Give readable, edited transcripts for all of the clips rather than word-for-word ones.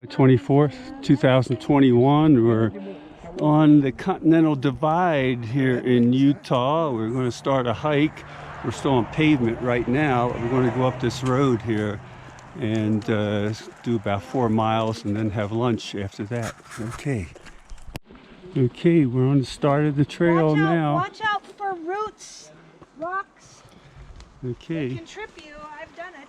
24th, 2021. We're on the Continental Divide here in Utah. We're going to start a hike. We're still on pavement right now. We're going to go up this road here and do about 4 miles and then have lunch after that. Okay, we're on the start of the trail now. Watch out for roots, rocks. Okay. They can trip you. I've done it.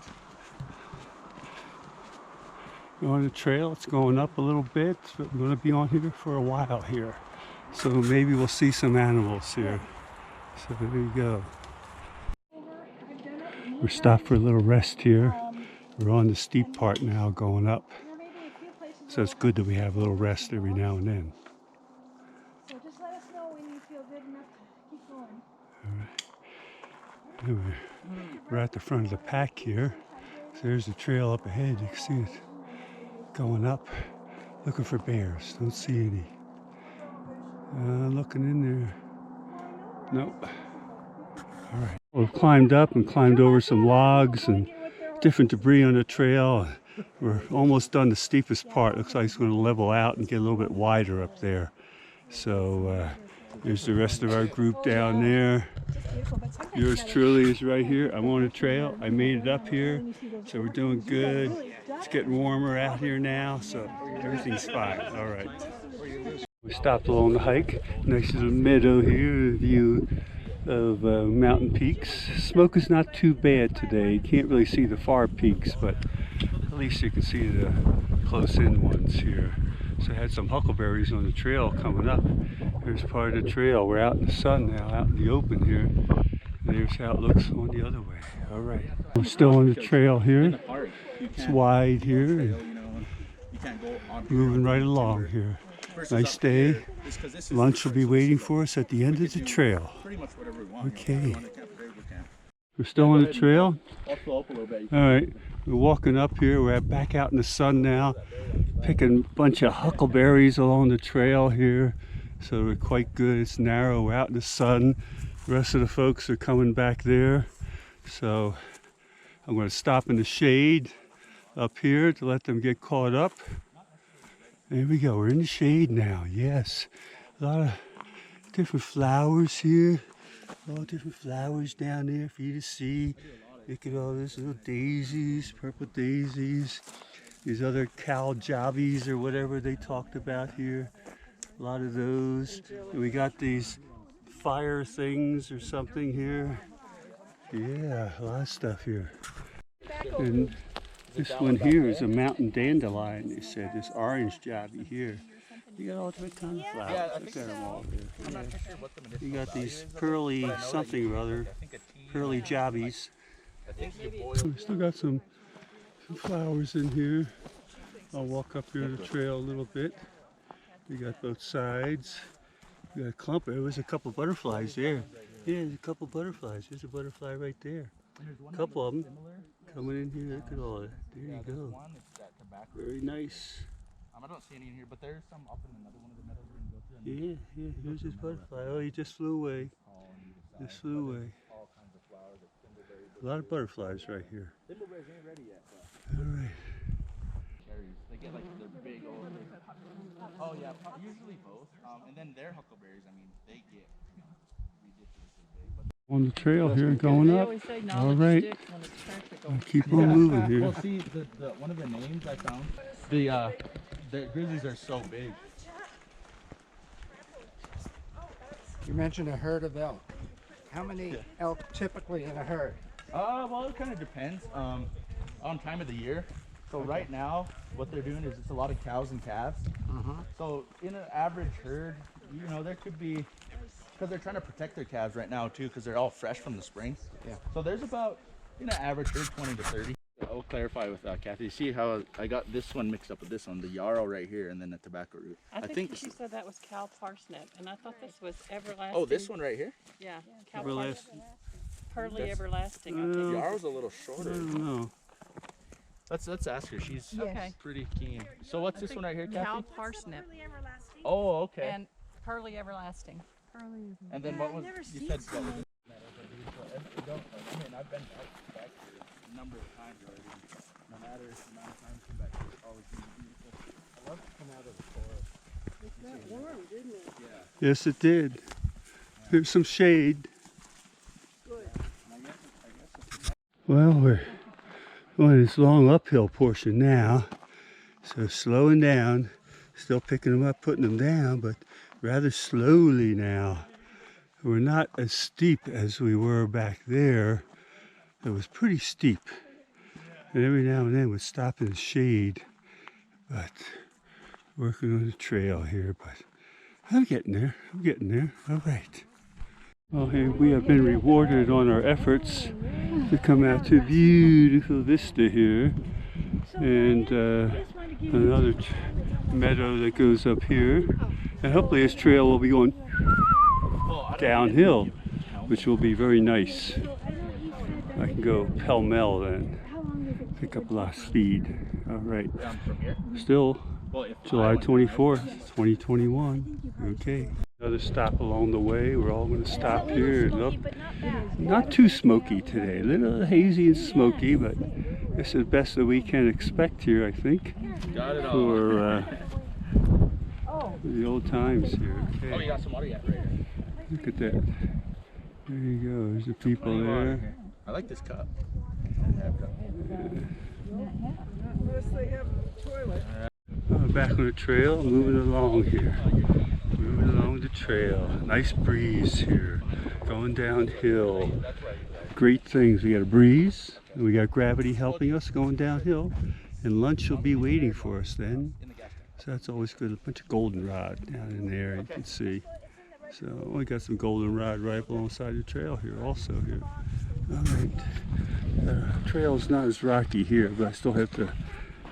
We're on the trail. It's going up a little bit, but we're going to be on here for a while here. So maybe we'll see some animals here. So there you go. We're stopped for a little rest here. We're on the steep part now going up. So it's good that we have a little rest every now and then. So just let us know when you feel good enough to keep going. All right. We're at the front of the pack here. So there's the trail up ahead. You can see it going up. Looking for bears. Don't see any. Looking in there. Nope. All right. We've climbed up and climbed over some logs and different debris on the trail. We're almost done the steepest part. Looks like it's going to level out and get a little bit wider up there. So there's the rest of our group down there. Yours truly is right here. I'm on the trail. I made it up here. So we're doing good. It's getting warmer out here now, so everything's fine. All right. We stopped along the hike next to the meadow here, a view of mountain peaks. Smoke is not too bad today. You can't really see the far peaks, but at least you can see the close-in ones here. So I had some huckleberries on the trail coming up. Here's part of the trail. We're out in the sun now, out in the open here. There's how it looks on the other way. All right. We're still on the trail here. It's wide here. And moving right along here. Nice day. Lunch will be waiting for us at the end of the trail. Okay. We're still on the trail. All right. We're walking up here. We're back out in the sun now. Picking a bunch of huckleberries along the trail here. So we're quite good. It's narrow. We're out in the sun. The rest of the folks are coming back there. So I'm going to stop in the shade up here to let them get caught up. There we go. We're in the shade now. Yes. A lot of different flowers here. All different flowers down there for you to see. Look at all those little daisies, purple daisies. These other caljabies or whatever they talked about here. A lot of those. And we got these fire things or something here. Yeah, a lot of stuff here. And this one here is a mountain dandelion, they said. This orange jobby here. You got all different kinds of flowers. Look at them all there. Yeah. You got these pearly something or other, pearly jobbies. We still got some flowers in here. I'll walk up here the trail a little bit. We got both sides. We got a clump. There was a couple butterflies there. Yeah, there's a couple butterflies. There's a butterfly right there. A couple of them coming in here. Look at all that. There you go. Very nice. I don't see any in here, but there's some up in another one of the meadows we can go through. Yeah, here's this butterfly. Oh, he just flew away. Just flew away. A lot of butterflies right here. Thimbleberries ain't ready yet. All right. Cherries. They get like they're big old. Oh yeah, usually both. And then their huckleberries, I mean, they get ridiculously big. But On the trail here, going up. All right. Keep on moving here. Well, see, one of the names I found, the grizzlies are so big. You mentioned a herd of elk. How many elk typically in a herd? Well, it kind of depends on time of the year. So right now, what they're doing is it's a lot of cows and calves. So in an average herd, you know, there could be, because they're trying to protect their calves right now too, because they're all fresh from the spring. Yeah. So there's about, in an average herd, 20 to 30. I'll clarify with Kathy. You see how I got this one mixed up with this one, the yarrow right here, and then the tobacco root. I think she said that was cow parsnip, and I thought this was everlasting. Oh, this one right here? Yeah, cow Everlasting. pearly everlasting. I The think. yarrow's a little shorter. I don't know. Let's ask her. She's Okay. pretty keen. So what's this one right here, Cow Kathy? parsnip Oh, okay. and pearly everlasting. And then what was I've never you seen said? some. What was it? I mean, I've been back here. a number of times already. No matter the amount of times you come back, it's always gonna be beautiful. I love to come out of the forest. That warm, didn't it? Yeah. Yes, it did. Here's some shade. Well, we're on this long uphill portion now, so slowing down, still picking them up, putting them down, but rather slowly now. We're not as steep as we were back there. It was pretty steep, and every now and then we'd stop in the shade, but working on the trail here, but I'm getting there, all right. Well, hey, we have been rewarded on our efforts to come out to beautiful vista here, and another meadow that goes up here, and hopefully this trail will be going downhill, which will be very nice. I can go pell-mell then, pick up a lot of speed. All right, still July 24th, 2021. Okay. Another stop along the way. We're all going to stop here. Look, not too smoky today. A little hazy and smoky, but it's the best that we can expect here, I think, for the old times here. Okay. Oh, you got some water yet, right here. Look at that. There you go. There's the people there. I like this cup. Back on the trail, moving along here. Moving along the trail. Nice breeze here. Going downhill. Great things. We got a breeze, and we got gravity helping us going downhill, and lunch will be waiting for us then. So that's always good. A bunch of goldenrod down in there, you can see. So we got some goldenrod right up alongside the trail here also here. All right. The trail's not as rocky here, but I still have to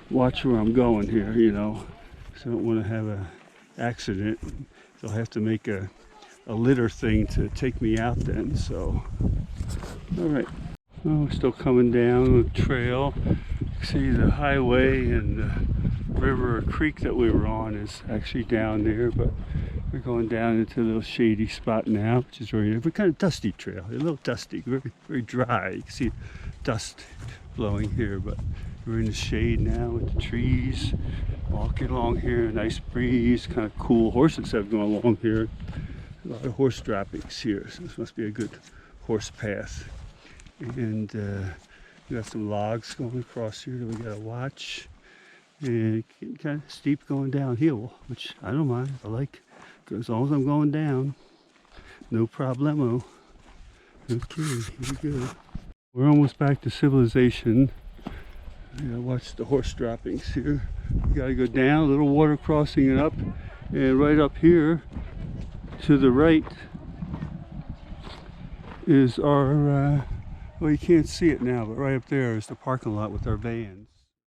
watch where I'm going here, you know. So I don't want to have an accident. They'll have to make a litter thing to take me out then, so. All right. Oh, we're still coming down the trail. You can see the highway and the river or creek that we were on is actually down there, but we're going down into a little shady spot now, which is very kind of dusty trail. A little dusty, very, very dry. You can see dust blowing here, but we're in the shade now with the trees. Walking along here, nice breeze, kind of cool. Horses have gone along here. A lot of horse droppings here, so this must be a good horse path. And we got some logs going across here that we gotta watch. And getting kind of steep going downhill, which I don't mind. I like, as long as I'm going down, no problemo. Okay, here we go. We're almost back to civilization. I gotta watch the horse droppings here. We gotta go down, a little water crossing it up, and right up here to the right is our, well, you can't see it now, but right up there is the parking lot with our vans.